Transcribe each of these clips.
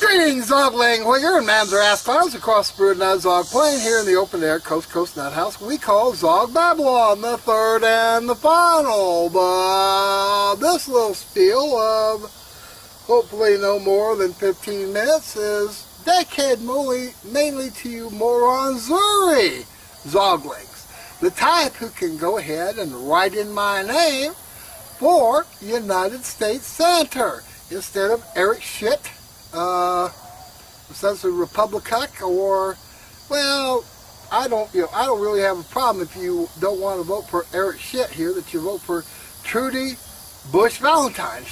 Greetings, Zogling Wigger and Manzar Clouds across the Brood Nut Zog Plain here in the open air Coast to Coast Nut House we call Zog Babylon, the third and the final. But this little spiel of hopefully no more than 15 minutes is dedicated mainly to you Moronzuri Zoglings, the type who can go ahead and write in my name for United States Senator instead of Eric Shit. Sense of Republican, or, well, I don't really have a problem if you don't want to vote for Eric Shit here, that you vote for Trudy Bush Valentine.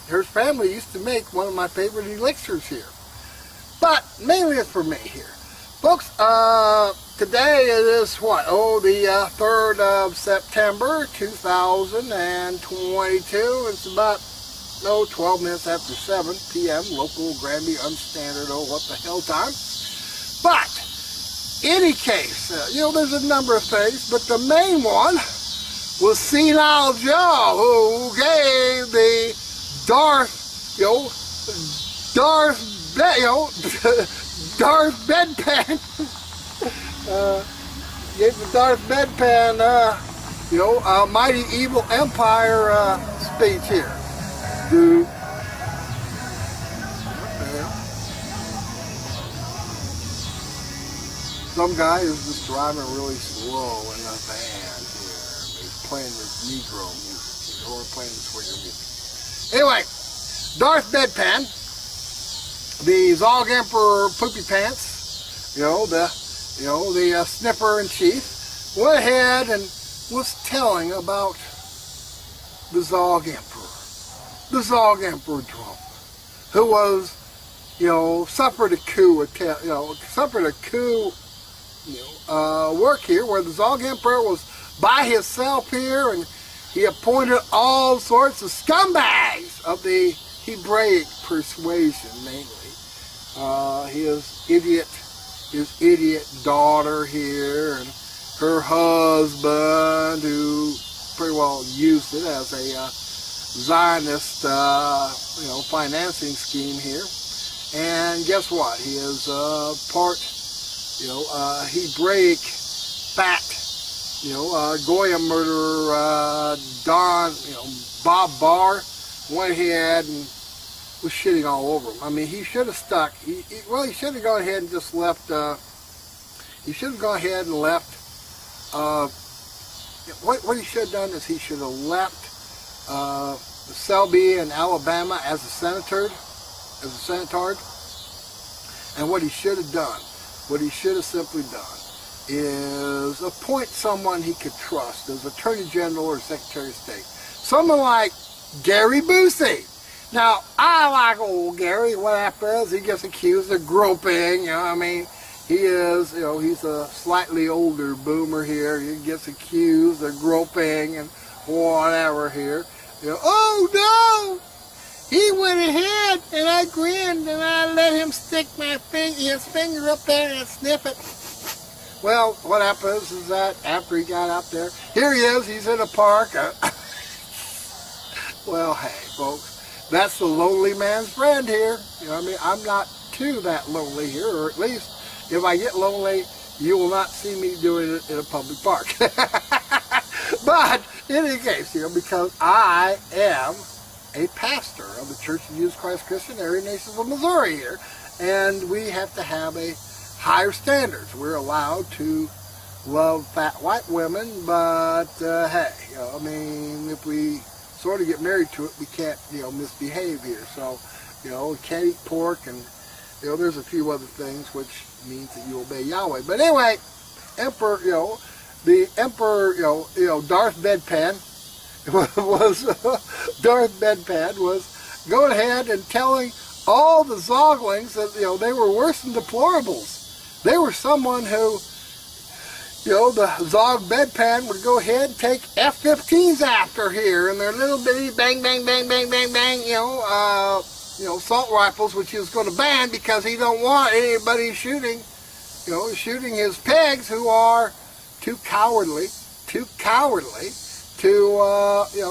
Her family used to make one of my favorite elixirs here. But mainly it's for me here. Folks, today it is what? Oh, the 3rd of September 2022. It's about 12 minutes after 7 p.m. local Granby unstandard, what the hell time. But, any case, there's a number of things, but the main one was Senile Joe, who gave the Darth Bedpan, gave the Darth Bedpan, Mighty Evil Empire speech here. Dude. What the hell? Some guy is just driving really slow in a van here. He's playing this Negro music, or playing this swinging music. Anyway, Darth Bedpan, the Zog Emperor Poopy Pants, the sniffer in chief, went ahead and was telling about the Zog Emperor. The Zog Emperor Trump, who was, suffered a coup work here, where the Zog Emperor was by himself here, and he appointed all sorts of scumbags of the Hebraic persuasion, mainly. His idiot daughter here, and her husband, who pretty well used it as a Zionist, financing scheme here. And guess what? He is part, Hebraic, fat, Goya murderer, Don, Bob Barr, went ahead and was shitting all over him. I mean, he should have stuck. He should have gone ahead and just left. He should have gone ahead and left. What he should have done is he should have left Selby in Alabama as a senator, and what he should have done, what he should have simply done, is appoint someone he could trust as Attorney General or Secretary of State. Someone like Gary Busey. Now, I like old Gary. What happens? He gets accused of groping, he is, he's a slightly older boomer here. He gets accused of groping and whatever here. Oh no! He went ahead and I grinned and I let him stick his finger up there and sniff it. Well, what happens is that after he got up there, here he is, he's in a park. Well, hey, folks, that's the lonely man's friend here. I'm not too that lonely here, or at least if I get lonely, you will not see me doing it in a public park. But in any case, because I am a pastor of the Church of Jesus Christ Christian Area Nations of Missouri here, and we have to have a higher standards. We're allowed to love fat white women, but hey, if we sort of get married to it, we can't, misbehave here. So, can't eat pork, and there's a few other things which means that you obey Yahweh. But anyway, Emperor, the Emperor, Darth Bedpan was going ahead and telling all the Zoglings that, they were worse than deplorables. They were someone who, the Zog Bedpan would go ahead and take F-15s after here, and their little bitty bang, bang, bang, bang, bang, bang, assault rifles, which he was going to ban because he don't want anybody shooting his pigs who are too cowardly to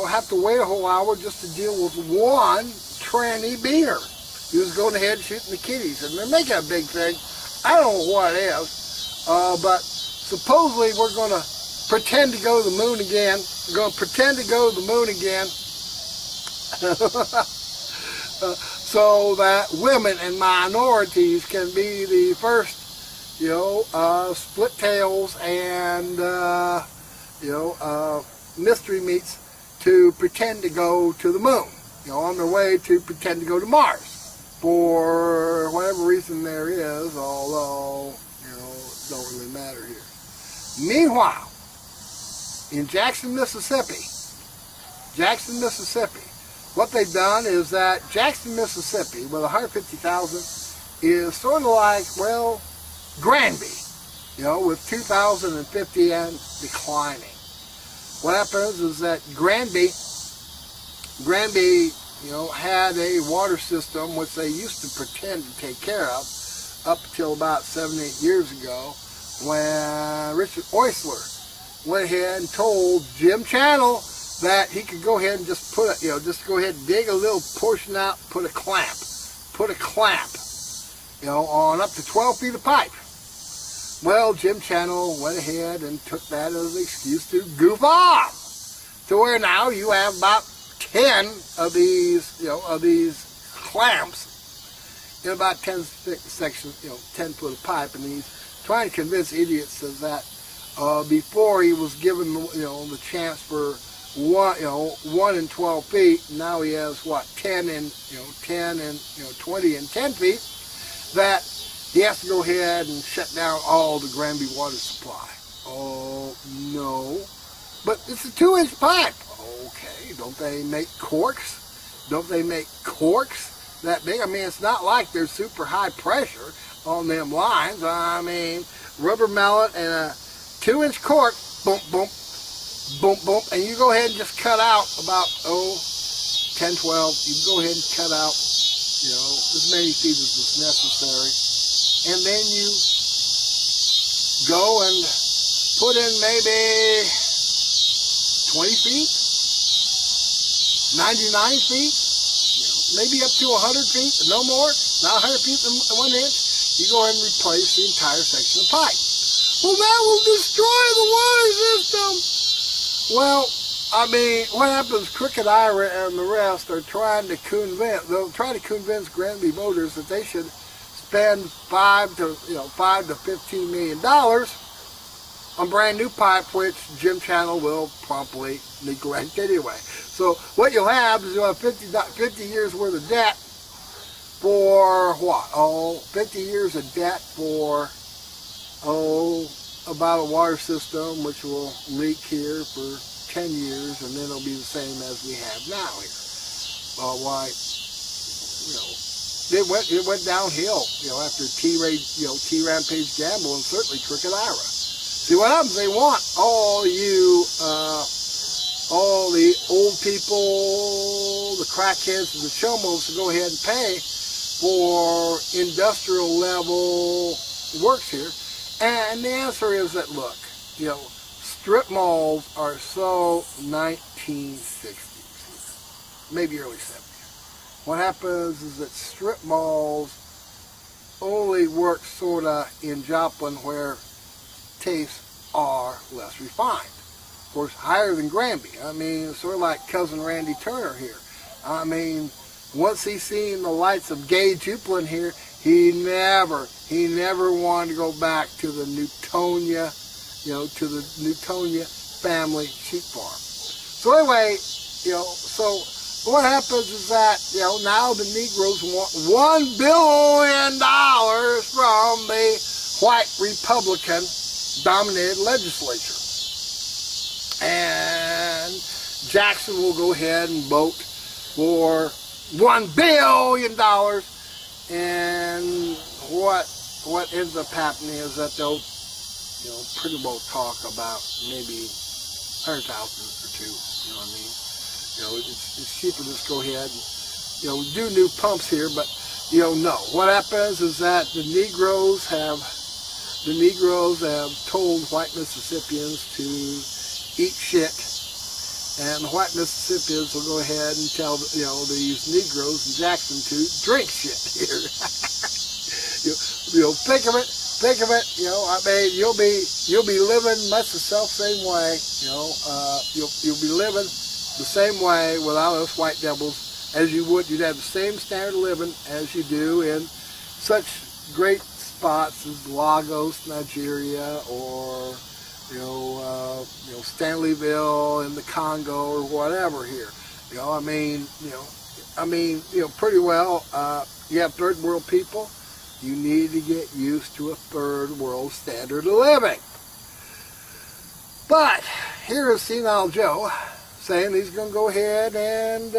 have to wait a whole hour just to deal with one tranny beater. he was going ahead and shooting the kitties, and they're making a big thing. I don't know what it is, but supposedly we're going to pretend to go to the moon again. We're going to pretend to go to the moon again. So that women and minorities can be the first, split tails and, mystery meats to pretend to go to the moon, on their way to pretend to go to Mars for whatever reason there is, although, it don't really matter here. Meanwhile, in Jackson, Mississippi, what they've done is that Jackson, Mississippi, with 150,000, is sort of like, well, Granby, with 2,050 and declining. What happens is that Granby, had a water system which they used to pretend to take care of up until about 7, 8 years ago, when Richard Oisler went ahead and told Jim Channel that he could go ahead and just put a, just go ahead and dig a little portion out, put a clamp, on up to 12 feet of pipe. Well, Jim Channel went ahead and took that as an excuse to goof off, to where now you have about 10 of these, clamps in about 10 sections, 10 foot of pipe, and he's trying to convince idiots of that before he was given, the chance for 1 and 12 feet. Now he has what, 10 and 10 and 20 and 10 feet. That he has to go ahead and shut down all the Granby water supply. Oh no, but it's a 2-inch pipe. Okay, don't they make corks? Don't they make corks that big? I mean, it's not like there's super high pressure on them lines. I mean, rubber mallet and a 2-inch cork, boom, boom, boom, boom, and you go ahead and just cut out about, 10, 12. You can go ahead and cut out, as many feet as is necessary. And then you go and put in maybe 20 feet, 99 feet, maybe up to 100 feet, but no more, not 100 feet and 1 inch. You go ahead and replace the entire section of pipe. Well, that will destroy the water system. Well, I mean, what happens, Crooked Ira and the rest are trying to convince Granby voters that they should spend $5 to $15 million on brand new pipe, which Jim Channel will promptly neglect anyway. So what you'll have is you'll have 50 years worth of debt for what? 50 years of debt for about a water system which will leak here for 10 years, and then it'll be the same as we have now here. It went downhill, after T-Rampage Gamble and certainly Crooked Ira. See what happens? They want all the old people, the crackheads, and the showmos to go ahead and pay for industrial level works here. And the answer is that, look, strip malls are so 1960s, maybe early 70s. What happens is that strip malls only work sort of in Joplin where tastes are less refined. Of course, higher than Granby. I mean, sort of like Cousin Randy Turner here. I mean, once he seen the lights of Gay Joplin here, he never wanted to go back to the Newtonia, to the Newtonia family sheep farm. So anyway, so what happens is that, now the Negroes want $1 billion from the white Republican dominated legislature. And Jackson will go ahead and vote for $1 billion. And what ends up happening is that they'll, pretty well talk about maybe 100,000 or two. You know what I mean? It's cheaper to just go ahead and, do new pumps here. But no. What happens is that the Negroes have told white Mississippians to eat shit and the white Mississippians will go ahead and tell, these Negroes in Jackson to drink shit here. Think of it. I mean, you'll be living much the same way. You'll be living the same way without us white devils as you would. You'd have the same standard of living as you do in such great spots as Lagos, Nigeria, or Stanleyville in the Congo or whatever here. Pretty well. You have third world people. You need to get used to a third world standard of living. But here is Senile Joe saying he's going to go ahead and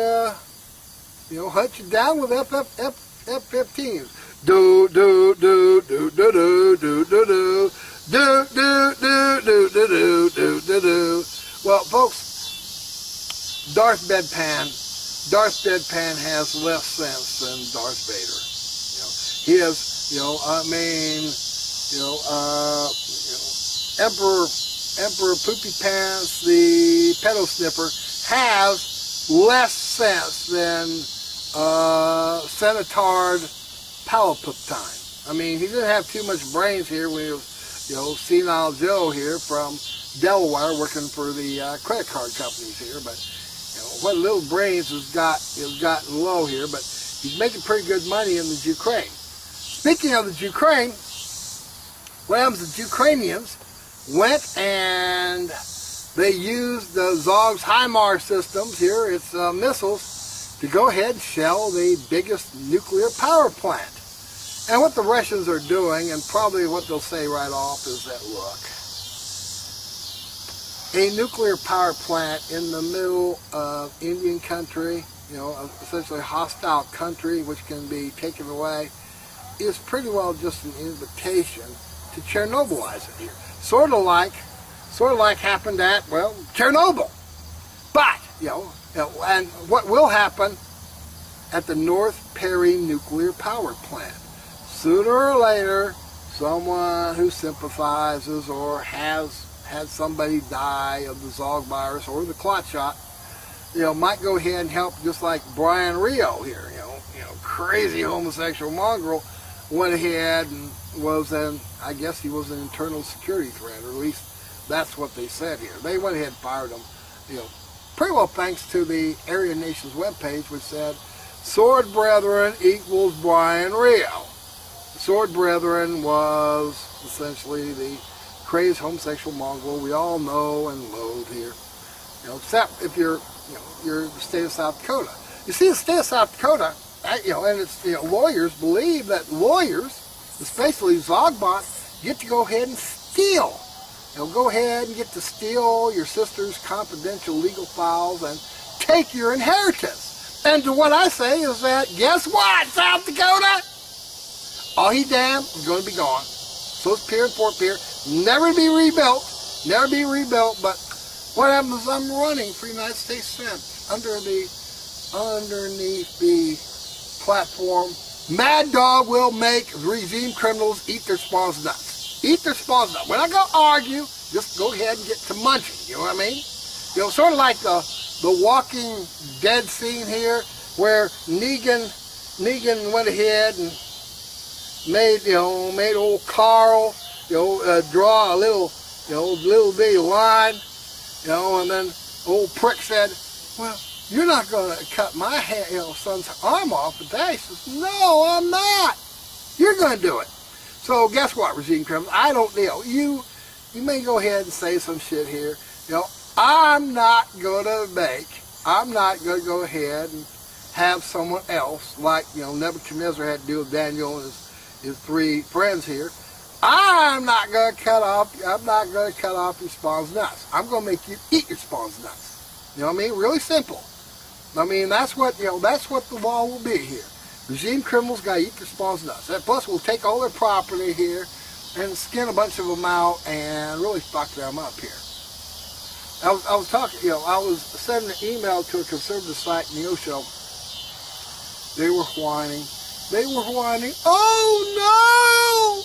hunt you down with F-15s. Do do do do do do do do do do do do do do do do do. Well, folks, Darth Bedpan has less sense than Darth Vader. He is, Emperor Poopy Pants, the pedo sniffer, has less sense than Senatard Palapuptine. I mean, he didn't have too much brains here when he was, Senile Joe here from Delaware working for the credit card companies here. But what little brains has gotten low here. But he's making pretty good money in the Ukraine. Speaking of the Ukraine, what happens? The Ukrainians went and they used the Zog's HIMARS systems here, its missiles, to go ahead and shell the biggest nuclear power plant. And what the Russians are doing, and probably what they'll say right off, is that, look, a nuclear power plant in the middle of Indian country, essentially a hostile country which can be taken away, is pretty well just an invitation to Chernobylize it here. Sort of like happened at, Chernobyl. But, and what will happen at the North Perry nuclear power plant? Sooner or later, someone who sympathizes or has had somebody die of the Zog virus or the clot shot, might go ahead and help, just like Brian Rio here, crazy homosexual mongrel, went ahead and was I guess he was an internal security threat, or at least that's what they said here. They went ahead and fired him, pretty well thanks to the Aryan Nations webpage, which said, Sword Brethren equals Brian Rio. Sword Brethren was essentially the crazed homosexual mongrel we all know and loathe here. Except if you're the state of South Dakota. You see, the state of South Dakota, and it's, lawyers believe that lawyers, especially Zogbot, get to go ahead and steal. Go ahead and get to steal your sister's confidential legal files and take your inheritance. And to what I say is that, guess what, South Dakota? All he damned is going to be gone. So is Pier and Fort Pier. Never be rebuilt. Never be rebuilt. But what happens is I'm running for United States Senate underneath the platform. Mad Dog will make regime criminals eat their spawns nuts. Eat their spawns nuts. We're not going to argue. Just go ahead and get to munching. You know what I mean? Sort of like the Walking Dead scene here, where Negan went ahead and made old Carl, draw a little bitty line, and then old prick said, well, you're not going to cut my son's arm off with that. He says, no, I'm not. You're going to do it. So guess what, regime criminals? I don't, you may go ahead and say some shit here. I'm not going to go ahead and have someone else, like, Nebuchadnezzar had to do with Daniel and his three friends here. I'm not going to cut off your spawn's nuts. I'm going to make you eat your spawn's nuts. You know what I mean? Really simple. I mean, that's what the law will be here. Regime criminals got to eat their spawn's nuts. Plus, we'll take all their property here and skin a bunch of them out and really fuck them up here. I was talking, I was sending an email to a conservative site, Neosho. They were whining. Oh no!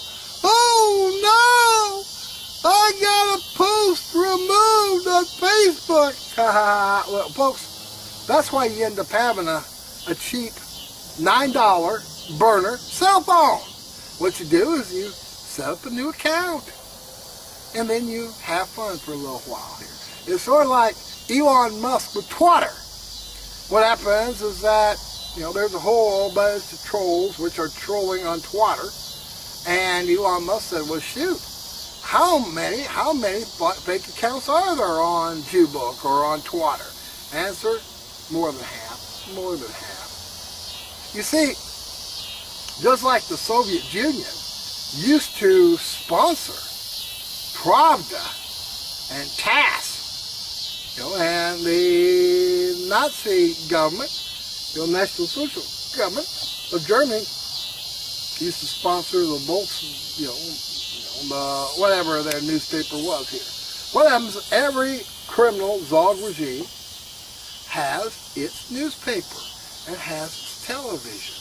I got a post removed on Facebook. Well, folks, that's why you end up having a cheap $9 burner cell phone. What you do is you set up a new account, and then you have fun for a little while here. It's sort of like Elon Musk with Twitter. What happens is that, there's a whole bunch of trolls which are trolling on Twitter, and Elon Musk said, well, shoot, how many fake accounts are there on Jewbook or on Twitter? Answer, more than half, more than half. You see, just like the Soviet Union used to sponsor Pravda and TASS, and the Nazi government, National Social Government of Germany, used to sponsor the Bolts, whatever their newspaper was here. What happens? Every criminal Zog regime has its newspaper and has its television,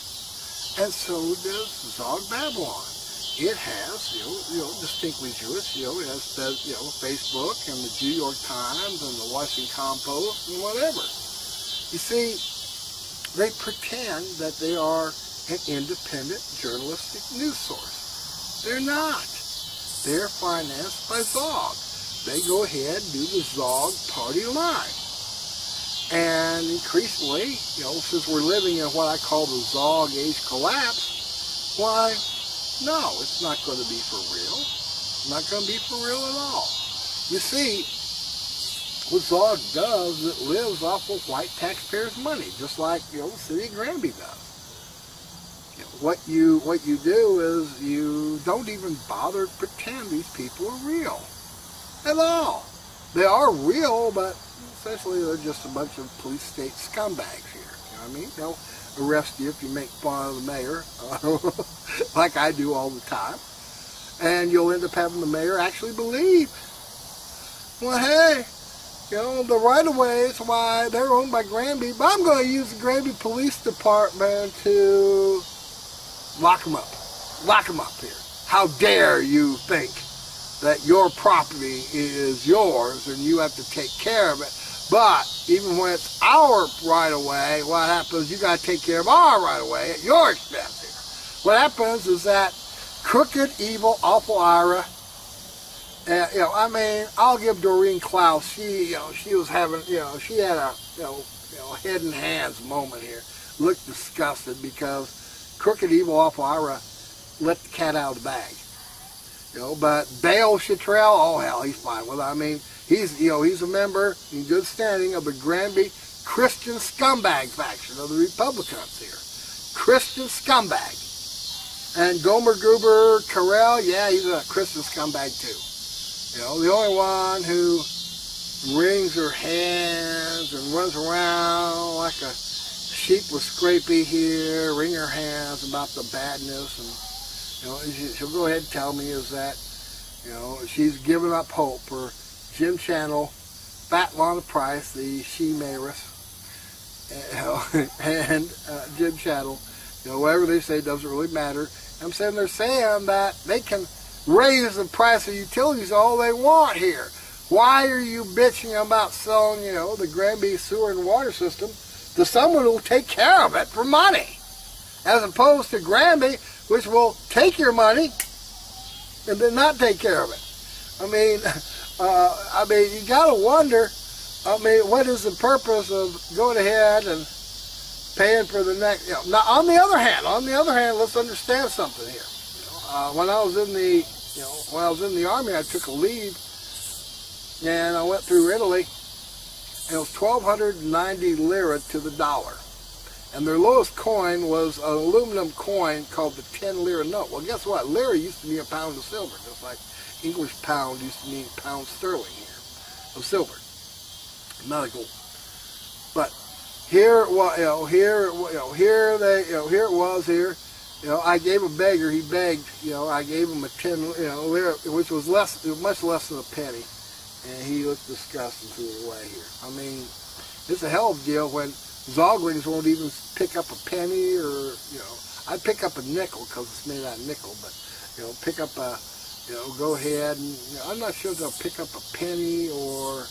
and so does Zog Babylon. It has, distinctly Jewish, it has, Facebook and the New York Times and the Washington Post and whatever. You see, they pretend that they are an independent journalistic news source. They're not. They're financed by Zog. They go ahead and do the Zog party line. And increasingly, since we're living in what I call the Zog age collapse, why, no, it's not going to be for real. It's not going to be for real at all. You see, what Zog does, it lives off of white taxpayers' money, just like, the city of Granby does. What you do is you don't even bother to pretend these people are real at all. They are real, but essentially they're just a bunch of police state scumbags here. You know what I mean? They'll arrest you if you make fun of the mayor, like I do all the time, and you'll end up having the mayor actually believe, well, hey, the right-of-ways, why, they're owned by Granby, but I'm going to use the Granby Police Department to lock them up. Lock them up here. How dare you think that your property is yours and you have to take care of it. But even when it's our right-of-way, what happens, you got to take care of our right-of-way at your expense here. What happens is that crooked, evil, awful Ira, I'll give Doreen Klaus, she was having, she had a, head and hands moment here. Looked disgusted because crooked, evil, awful Ira let the cat out of the bag. But Dale Chitrell, oh hell, he's fine with it. He's a member in good standing of the Granby Christian scumbag faction of the Republicans here. Christian scumbag. And Gomer Gruber Carell, yeah, he's a Christian scumbag too. The only one who wrings her hands and runs around like a sheep with scrapie here, wring her hands about the badness, and she'll go ahead and tell me is that she's given up hope for Jim Channel, Fat Lana Price, the she-mayoress, and Jim Channel, whatever they say doesn't really matter. I'm saying they're saying that they can raise the price of utilities all they want here. Why are you bitching about selling, the Granby sewer and water system to someone who will take care of it for money, as opposed to Granby, which will take your money and then not take care of it? You gotta wonder, what is the purpose of going ahead and paying for the next, Now, on the other hand, let's understand something here. When I was in the Army, I took a leave, and I went through Italy, and it was 1,290 lira to the dollar. And their lowest coin was an aluminum coin called the 10 lira note. Well, guess what? Lira used to be a pound of silver, just like English pound used to mean pound sterling here of silver, not of gold. But here, here it was here. I gave a beggar. He begged. I gave him a 10 lira, which was much less than a penny, and he looked disgusted and threw it away here. It's a hell of a deal when Zoglings won't even pick up a penny, or I'd pick up a nickel because it's made out of nickel, but pick up a, go ahead and I'm not sure they'll pick up a penny or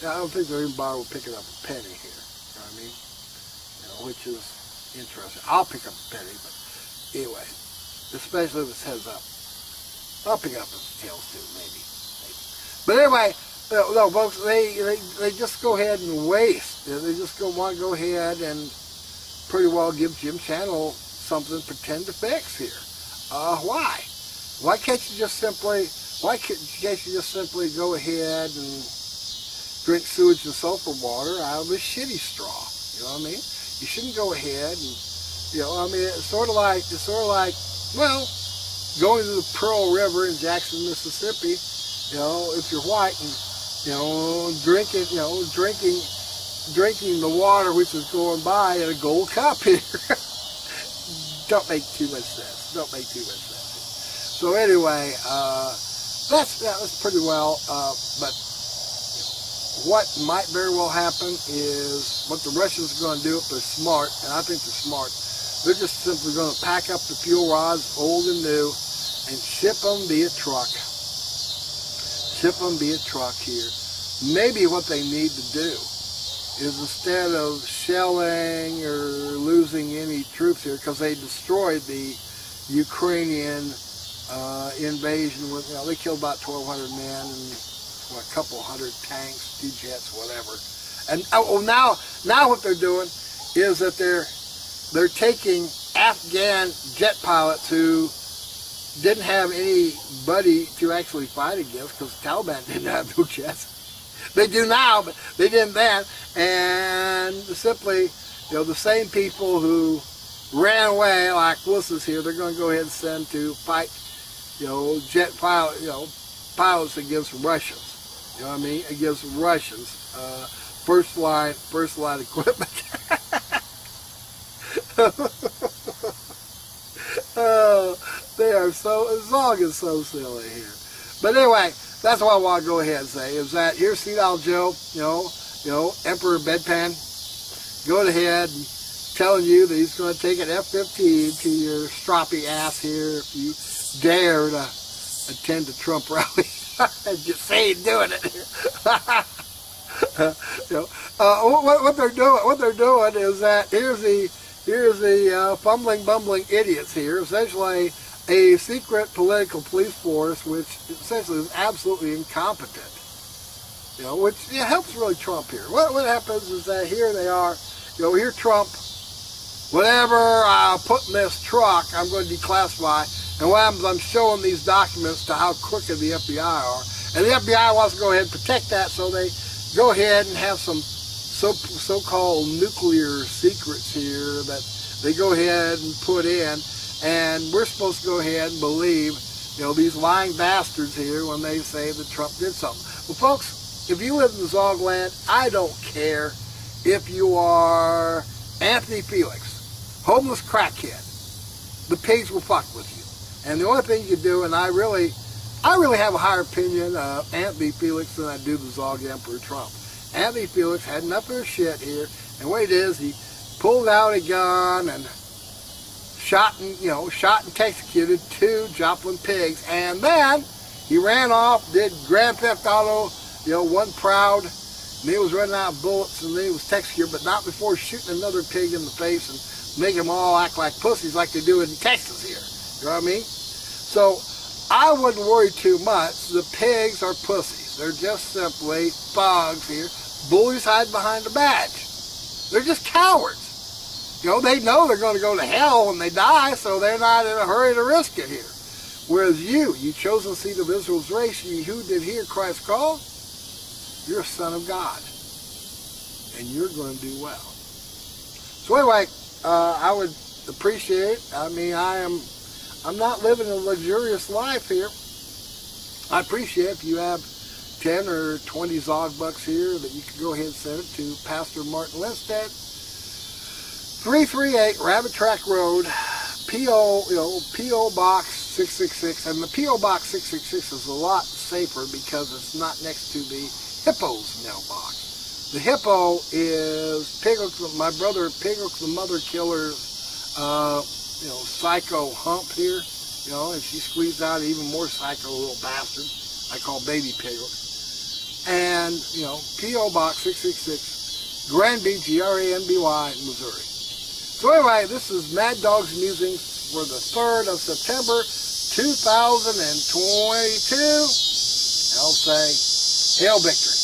I don't think they're even bothering picking up a penny here. You know what I mean? You know, which is interesting. I'll pick up a penny, but anyway, especially if it's heads up. I'll pick up if it's tails too, maybe. But anyway, no, folks, they just go ahead and waste. They just want to go ahead and pretty well give Jim Channel something to pretend to fix here. Why? Why can't you just simply go ahead and drink sewage and sulfur water out of a shitty straw? You know what I mean? You shouldn't go ahead and, you know, I mean, it's sort of like, well, going to the Pearl River in Jackson, Mississippi, you know, if you're white and, you know, drinking the water which is going by in a gold cup here. Don't make too much sense. Don't make too much sense. So anyway, that's pretty well, but what might very well happen is what the Russians are going to do if they're smart, and I think they're smart. They're just simply going to pack up the fuel rods, old and new, and ship them via truck. Ship them via truck here. Maybe what they need to do is, instead of shelling or losing any troops here, because they destroyed the Ukrainian invasion with, you know, they killed about 1,200 men and a couple hundred tanks, 2 jets, whatever. And now what they're doing is that they're taking Afghan jet pilots who didn't have anybody to actually fight against, because the Taliban didn't have no jets. They do now, but they didn't then. And simply, you know, the same people who ran away like wusses here, they're going to go ahead and send to fight, you know, jet pilot, you know, pilots against Russians. You know what I mean? Against Russians. First line equipment. Oh, they are so, the song is so silly here. But anyway, that's what I want to go ahead and say, is that here's Seat Joe, you know, Emperor Bedpan, going ahead and telling you that he's going to take an F-15 to your stroppy ass here if you dare to attend a Trump rally. Just saying, doing it. You know, what they're doing is that here's the fumbling, bumbling idiots here, essentially a secret political police force which essentially is absolutely incompetent. You know, which helps really Trump here. What happens is that here they are, you know, here Trump, whatever I put in this truck, I'm going to declassify. And what happens, I'm showing these documents to how crooked the FBI are. And the FBI wants to go ahead and protect that, so they go ahead and have some so-called nuclear secrets here that they go ahead and put in. And we're supposed to go ahead and believe, you know, these lying bastards here when they say that Trump did something. Well, folks, if you live in the Zogland, I don't care if you are Anthony Felix, homeless crackhead. The pigs will fuck with you. And the only thing you can do, and I really have a higher opinion of Anthony Felix than I do the Zog Emperor Trump. Anthony Felix had enough of his shit here, and what it is, he pulled out a gun and shot and executed 2 Joplin pigs, and then he ran off, did Grand Theft Auto, you know, one proud, and he was running out of bullets, and then he was executed, but not before shooting another pig in the face and making them all act like pussies like they do in Texas here. You know what I mean? So I wouldn't worry too much. The pigs are pussies. They're just simply thugs here. Bullies hide behind a badge. They're just cowards. You know, they know they're going to go to hell when they die, so they're not in a hurry to risk it here. Whereas you chosen seed of Israel's race, ye who did hear Christ's call, you're a son of God. And you're going to do well. So anyway, I would appreciate, I mean, I'm not living a luxurious life here. I appreciate if you have 10 or 20 Zog bucks here that you can go ahead and send it to Pastor Martin Lindstedt, 338 Rabbit Track Road, P.O. Box 666. And the P.O. Box 666 is a lot safer because it's not next to the Hippo's mailbox. The Hippo is my brother Piglock the Mother Killer's psycho hump here, and she squeezed out even more psycho little bastard I call Baby Piglock. and, you know, P.O. Box 666, Granby, Granby, Missouri. So anyway, this is Mad Dog's Musings for the 3rd of September, 2022. I'll say, hail victory.